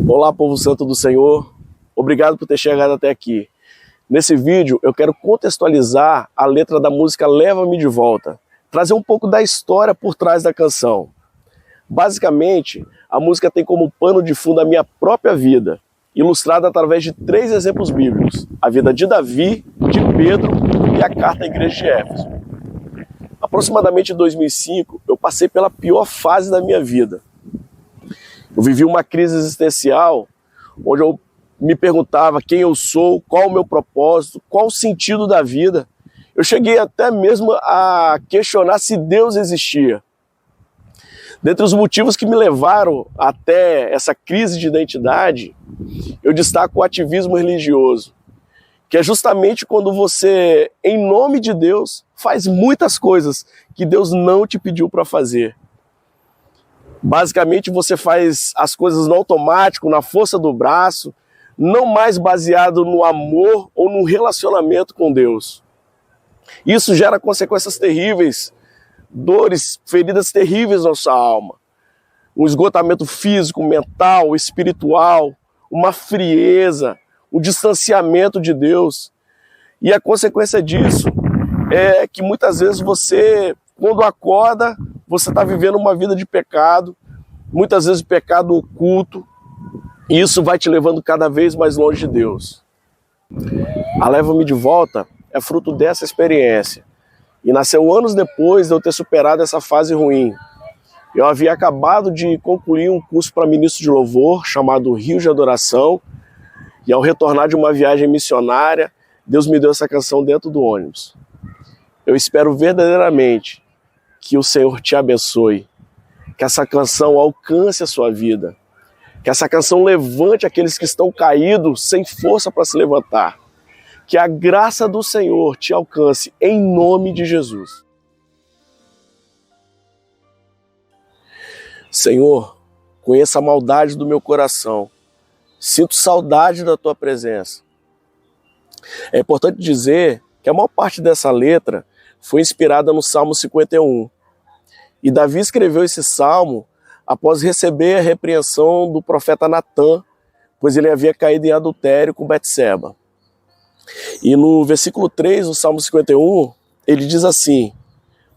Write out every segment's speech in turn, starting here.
Olá, povo santo do Senhor, obrigado por ter chegado até aqui. Nesse vídeo eu quero contextualizar a letra da música Leva-me de Volta, trazer um pouco da história por trás da canção. Basicamente, a música tem como pano de fundo a minha própria vida, ilustrada através de 3 exemplos bíblicos: a vida de Davi, de Pedro e a carta à igreja de Éfeso. Aproximadamente em 2005, eu passei pela pior fase da minha vida. Eu vivi uma crise existencial, onde eu me perguntava quem eu sou, qual o meu propósito, qual o sentido da vida. Eu cheguei até mesmo a questionar se Deus existia. Dentre os motivos que me levaram até essa crise de identidade, eu destaco o ativismo religioso, que é justamente quando você, em nome de Deus, faz muitas coisas que Deus não te pediu para fazer. Basicamente você faz as coisas no automático, na força do braço, não mais baseado no amor ou no relacionamento com Deus. Isso gera consequências terríveis, dores, feridas terríveis na nossa alma. Um esgotamento físico, mental, espiritual, uma frieza, um distanciamento de Deus. E a consequência disso é que muitas vezes você, quando acorda, você está vivendo uma vida de pecado, muitas vezes pecado oculto, e isso vai te levando cada vez mais longe de Deus. A Leva-me de Volta é fruto dessa experiência, e nasceu anos depois de eu ter superado essa fase ruim. Eu havia acabado de concluir um curso para ministro de louvor, chamado Rio de Adoração, e ao retornar de uma viagem missionária, Deus me deu essa canção dentro do ônibus. Eu espero verdadeiramente que o Senhor te abençoe, que essa canção alcance a sua vida, que essa canção levante aqueles que estão caídos sem força para se levantar, que a graça do Senhor te alcance em nome de Jesus. Senhor, conheça a maldade do meu coração, sinto saudade da tua presença. É importante dizer que a maior parte dessa letra foi inspirada no Salmo 51. E Davi escreveu esse salmo após receber a repreensão do profeta Natã, pois ele havia caído em adultério com Betseba. E no versículo 3 do Salmo 51, ele diz assim: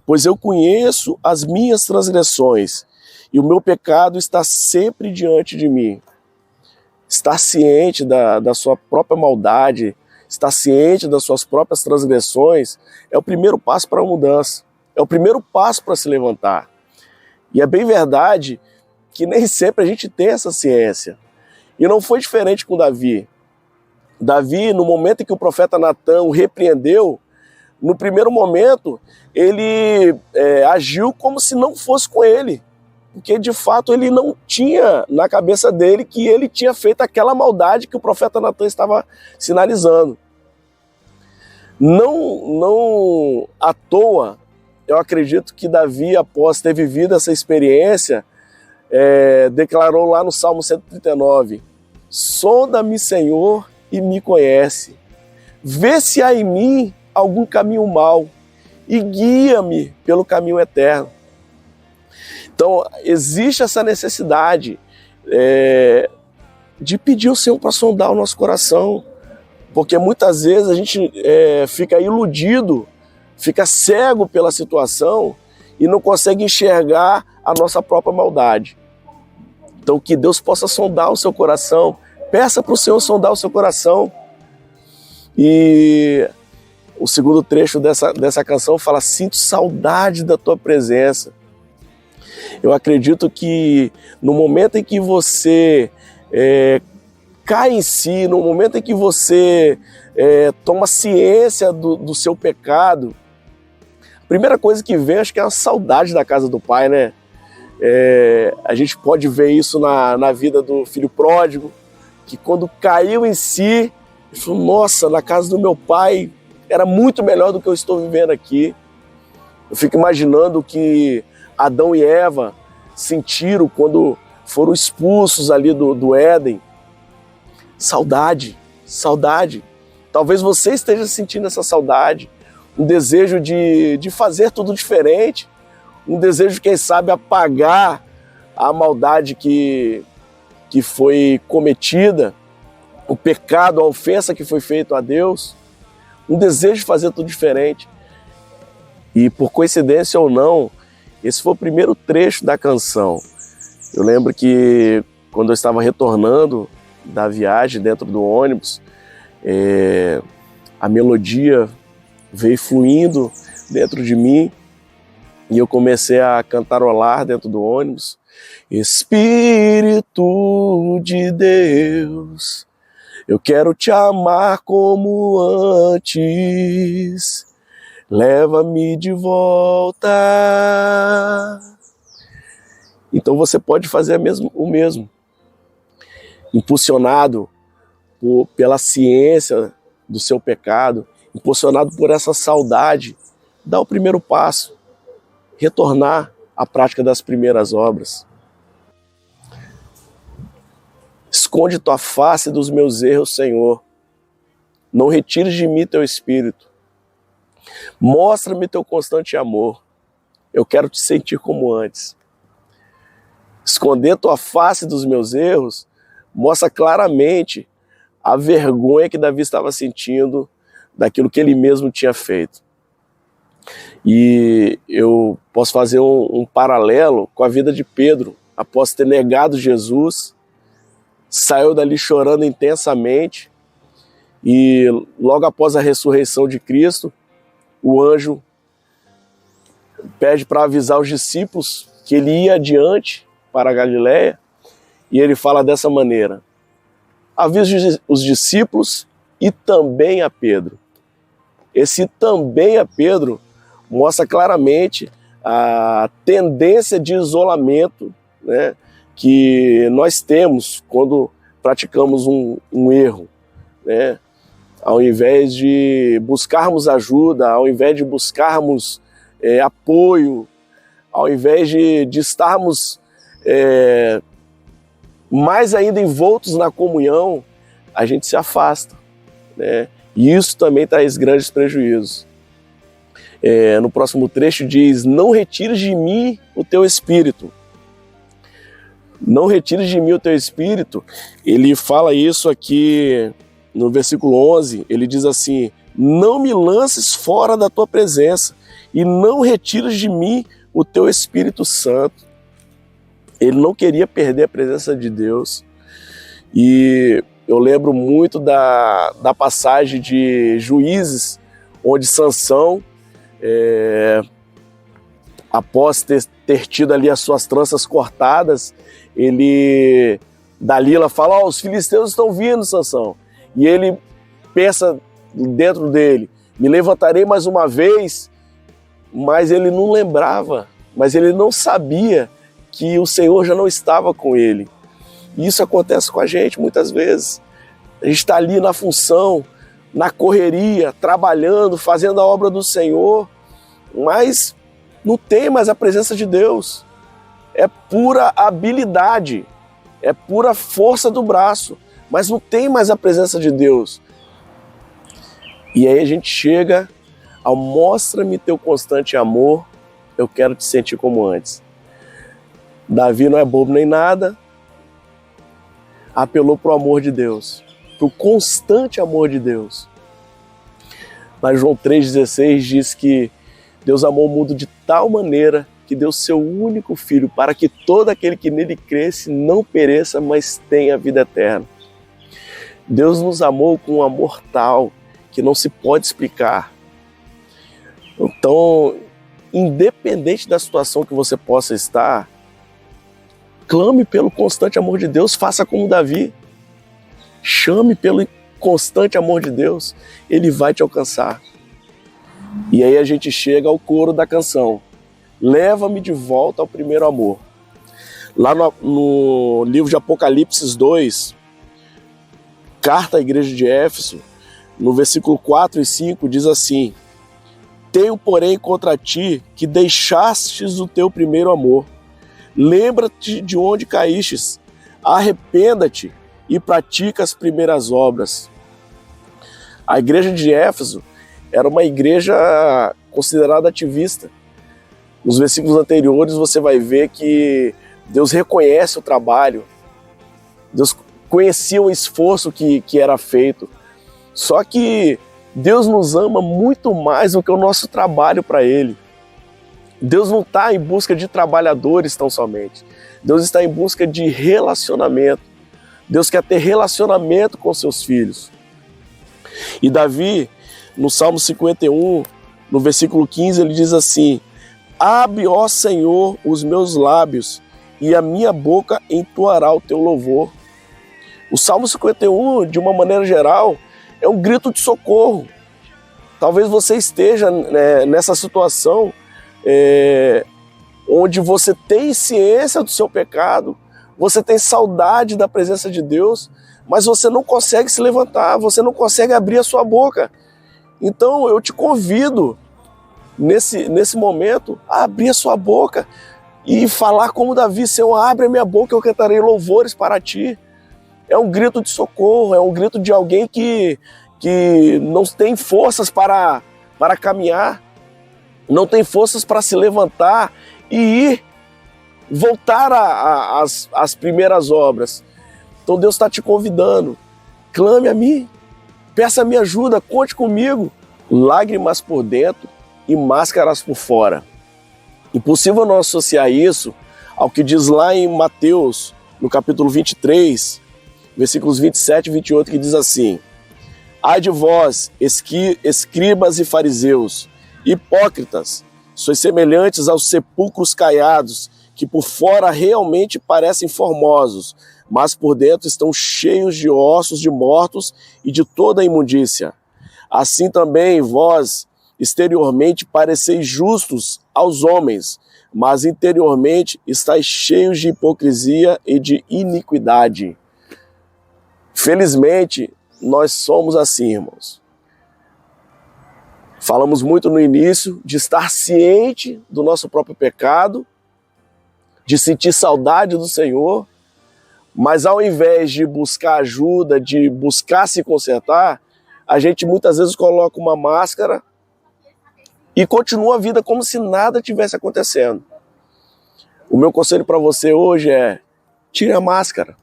pois eu conheço as minhas transgressões, e o meu pecado está sempre diante de mim. Estar ciente da sua própria maldade, estar ciente das suas próprias transgressões, é o primeiro passo para a mudança. É o primeiro passo para se levantar. E é bem verdade que nem sempre a gente tem essa ciência. E não foi diferente com Davi. Davi, no momento em que o profeta Natã o repreendeu, no primeiro momento, ele agiu como se não fosse com ele. Porque, de fato, ele não tinha na cabeça dele que ele tinha feito aquela maldade que o profeta Natã estava sinalizando. Não à toa, eu acredito que Davi, após ter vivido essa experiência, declarou lá no Salmo 139, sonda-me, Senhor, e me conhece. Vê se há em mim algum caminho mau e guia-me pelo caminho eterno. Então, existe essa necessidade de pedir ao Senhor para sondar o nosso coração, porque muitas vezes a gente fica iludido, fica cego pela situação e não consegue enxergar a nossa própria maldade. Então, que Deus possa sondar o seu coração, peça para o Senhor sondar o seu coração. E o segundo trecho dessa canção fala: sinto saudade da tua presença. Eu acredito que no momento em que você cai em si, no momento em que você toma ciência do seu pecado, a primeira coisa que vem, acho que é a saudade da casa do pai, né? A gente pode ver isso na vida do filho pródigo, que quando caiu em si, ele falou: nossa, na casa do meu pai era muito melhor do que eu estou vivendo aqui. Eu fico imaginando que Adão e Eva sentiram quando foram expulsos ali do Éden. Saudade, saudade. Talvez você esteja sentindo essa saudade, um desejo de fazer tudo diferente, um desejo, quem sabe, apagar a maldade que que foi cometida, o pecado, a ofensa que foi feita a Deus, um desejo de fazer tudo diferente. E por coincidência ou não, esse foi o primeiro trecho da canção. Eu lembro que quando eu estava retornando da viagem dentro do ônibus, a melodia veio fluindo dentro de mim e eu comecei a cantarolar dentro do ônibus. Espírito de Deus, eu quero te amar como antes, leva-me de volta. Então você pode fazer o mesmo, impulsionado pela ciência do seu pecado, impulsionado por essa saudade, dá o primeiro passo, retornar à prática das primeiras obras. Esconde tua face dos meus erros, Senhor. Não retires de mim teu espírito. Mostra-me teu constante amor. Eu quero te sentir como antes. Esconder tua face dos meus erros mostra claramente a vergonha que Davi estava sentindo daquilo que ele mesmo tinha feito. E eu posso fazer um paralelo com a vida de Pedro. Após ter negado Jesus, saiu dali chorando intensamente e logo após a ressurreição de Cristo, o anjo pede para avisar os discípulos que ele ia adiante para a Galileia e ele fala dessa maneira: avisa os discípulos e também a Pedro. Esse também a Pedro mostra claramente a tendência de isolamento, né, que nós temos quando praticamos um erro, né? Ao invés de buscarmos ajuda, ao invés de buscarmos apoio, ao invés de estarmos mais ainda envoltos na comunhão, a gente se afasta, né? E isso também traz grandes prejuízos. No próximo trecho diz: não retires de mim o teu espírito. Não retires de mim o teu espírito. Ele fala isso aqui no versículo 11, ele diz assim: não me lances fora da tua presença e não retires de mim o teu Espírito Santo. Ele não queria perder a presença de Deus. E eu lembro muito da passagem de Juízes, onde Sansão, após ter tido ali as suas tranças cortadas, Dalila fala: os filisteus estão vindo, Sansão. E ele pensa dentro dele: me levantarei mais uma vez. Mas ele não lembrava, mas ele não sabia que o Senhor já não estava com ele. E isso acontece com a gente muitas vezes. A gente está ali na função, na correria, trabalhando, fazendo a obra do Senhor, mas não tem mais a presença de Deus. É pura habilidade, é pura força do braço, mas não tem mais a presença de Deus. E aí a gente chega ao mostra-me teu constante amor, eu quero te sentir como antes. Davi não é bobo nem nada, apelou para o amor de Deus, para o constante amor de Deus. Mas João 3,16 diz que Deus amou o mundo de tal maneira que deu seu único filho para que todo aquele que nele cresce não pereça, mas tenha vida eterna. Deus nos amou com um amor tal que não se pode explicar. Então, independente da situação que você possa estar, clame pelo constante amor de Deus, faça como Davi. Chame pelo constante amor de Deus, ele vai te alcançar. E aí a gente chega ao coro da canção: leva-me de volta ao primeiro amor. Lá no livro de Apocalipse 2, carta à igreja de Éfeso, no versículo 4 e 5, diz assim: tenho, porém, contra ti que deixastes o teu primeiro amor. Lembra-te de onde caístes, arrependa-te e pratica as primeiras obras. A igreja de Éfeso era uma igreja considerada ativista. Nos versículos anteriores você vai ver que Deus reconhece o trabalho Deus conhecia o esforço que era feito. Só que Deus nos ama muito mais do que o nosso trabalho para Ele. Deus não está em busca de trabalhadores tão somente. Deus está em busca de relacionamento. Deus quer ter relacionamento com seus filhos. E Davi, no Salmo 51, no versículo 15, ele diz assim: abre, ó Senhor, os meus lábios, e a minha boca entoará o teu louvor. O Salmo 51, de uma maneira geral, é um grito de socorro. Talvez você esteja nessa situação onde você tem ciência do seu pecado, você tem saudade da presença de Deus, mas você não consegue se levantar, você não consegue abrir a sua boca. Então eu te convido, nesse momento, a abrir a sua boca e falar como Davi: Senhor, abre a minha boca, eu cantarei louvores para ti. É um grito de socorro, é um grito de alguém que não tem forças para caminhar, não tem forças para se levantar e voltar às primeiras obras. Então Deus está te convidando: clame a mim, peça a minha ajuda, conte comigo. Lágrimas por dentro e máscaras por fora. Impossível não associar isso ao que diz lá em Mateus, no capítulo 23, versículos 27 e 28, que diz assim: ai de vós, escribas e fariseus, hipócritas, sois semelhantes aos sepulcros caiados, que por fora realmente parecem formosos, mas por dentro estão cheios de ossos de mortos e de toda a imundícia. Assim também vós, exteriormente, pareceis justos aos homens, mas interiormente estáis cheios de hipocrisia e de iniquidade. Felizmente, nós somos assim, irmãos. Falamos muito no início de estar ciente do nosso próprio pecado, de sentir saudade do Senhor, mas ao invés de buscar ajuda, de buscar se consertar, a gente muitas vezes coloca uma máscara e continua a vida como se nada tivesse acontecendo. O meu conselho para você hoje é: tire a máscara.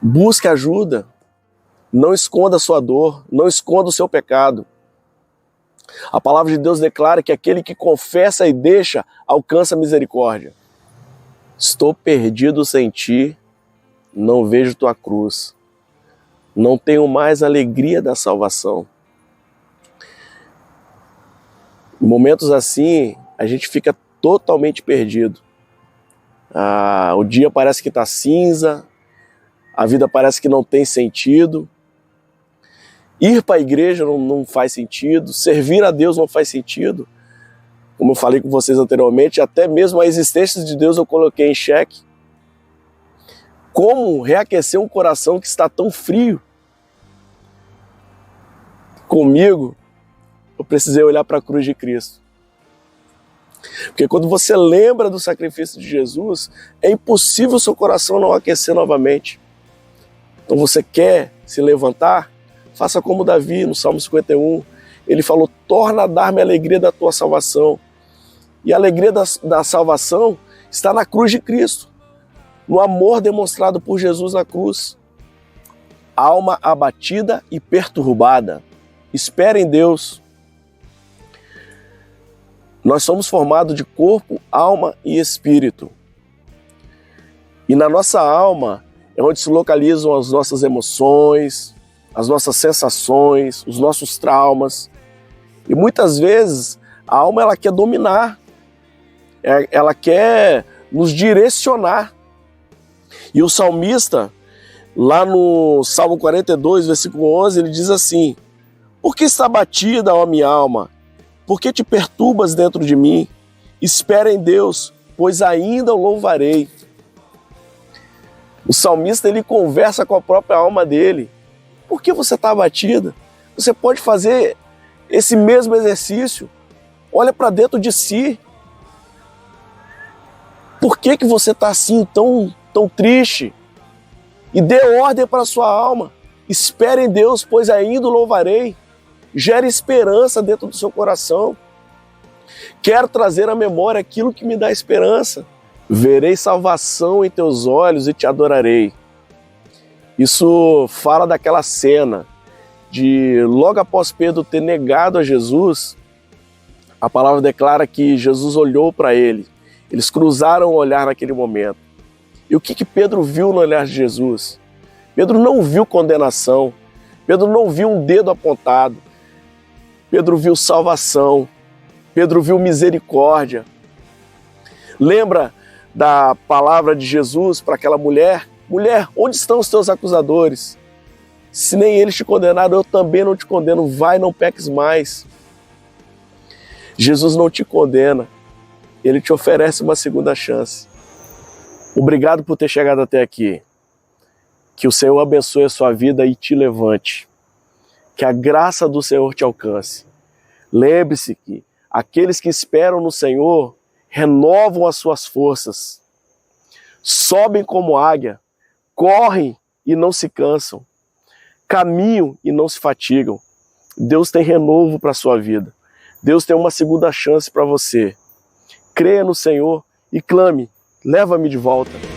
Busque ajuda. Não esconda a sua dor, não esconda o seu pecado. A palavra de Deus declara que aquele que confessa e deixa alcança misericórdia. Estou perdido sem ti, não vejo tua cruz. Não tenho mais a alegria da salvação. Em momentos assim, a gente fica totalmente perdido. O dia parece que está cinza, a vida parece que não tem sentido. Ir para a igreja não faz sentido, servir a Deus não faz sentido. Como eu falei com vocês anteriormente, até mesmo a existência de Deus eu coloquei em xeque. Como reaquecer um coração que está tão frio? Comigo, eu precisei olhar para a cruz de Cristo. Porque quando você lembra do sacrifício de Jesus, é impossível o seu coração não aquecer novamente. Então você quer se levantar? Faça como Davi, no Salmo 51. Ele falou: torna a dar-me a alegria da tua salvação. E a alegria da salvação está na cruz de Cristo, no amor demonstrado por Jesus na cruz. Alma abatida e perturbada, espera em Deus. Nós somos formados de corpo, alma e espírito. E na nossa alma é onde se localizam as nossas emoções, as nossas sensações, os nossos traumas. E muitas vezes a alma ela quer dominar, ela quer nos direcionar. E o salmista, lá no Salmo 42, versículo 11, ele diz assim: por que está abatida, ó minha alma? Por que te perturbas dentro de mim? Espera em Deus, pois ainda o louvarei. O salmista ele conversa com a própria alma dele. Por que você está abatida? Você pode fazer esse mesmo exercício. Olha para dentro de si. Por que você está assim, tão triste? E dê ordem para a sua alma. Espere em Deus, pois ainda o louvarei. Gere esperança dentro do seu coração. Quero trazer à memória aquilo que me dá esperança. Verei salvação em teus olhos e te adorarei. Isso fala daquela cena de logo após Pedro ter negado a Jesus, a palavra declara que Jesus olhou para ele. Eles cruzaram o olhar naquele momento. E o que Pedro viu no olhar de Jesus? Pedro não viu condenação. Pedro não viu um dedo apontado. Pedro viu salvação. Pedro viu misericórdia. Lembra da palavra de Jesus para aquela mulher? Mulher, onde estão os teus acusadores? Se nem eles te condenaram, eu também não te condeno. Vai, não peques mais. Jesus não te condena. Ele te oferece uma segunda chance. Obrigado por ter chegado até aqui. Que o Senhor abençoe a sua vida e te levante. Que a graça do Senhor te alcance. Lembre-se que aqueles que esperam no Senhor renovam as suas forças. Sobem como águia. Correm e não se cansam. Caminham e não se fatigam. Deus tem renovo para a sua vida. Deus tem uma segunda chance para você. Creia no Senhor e clame, leva-me de volta.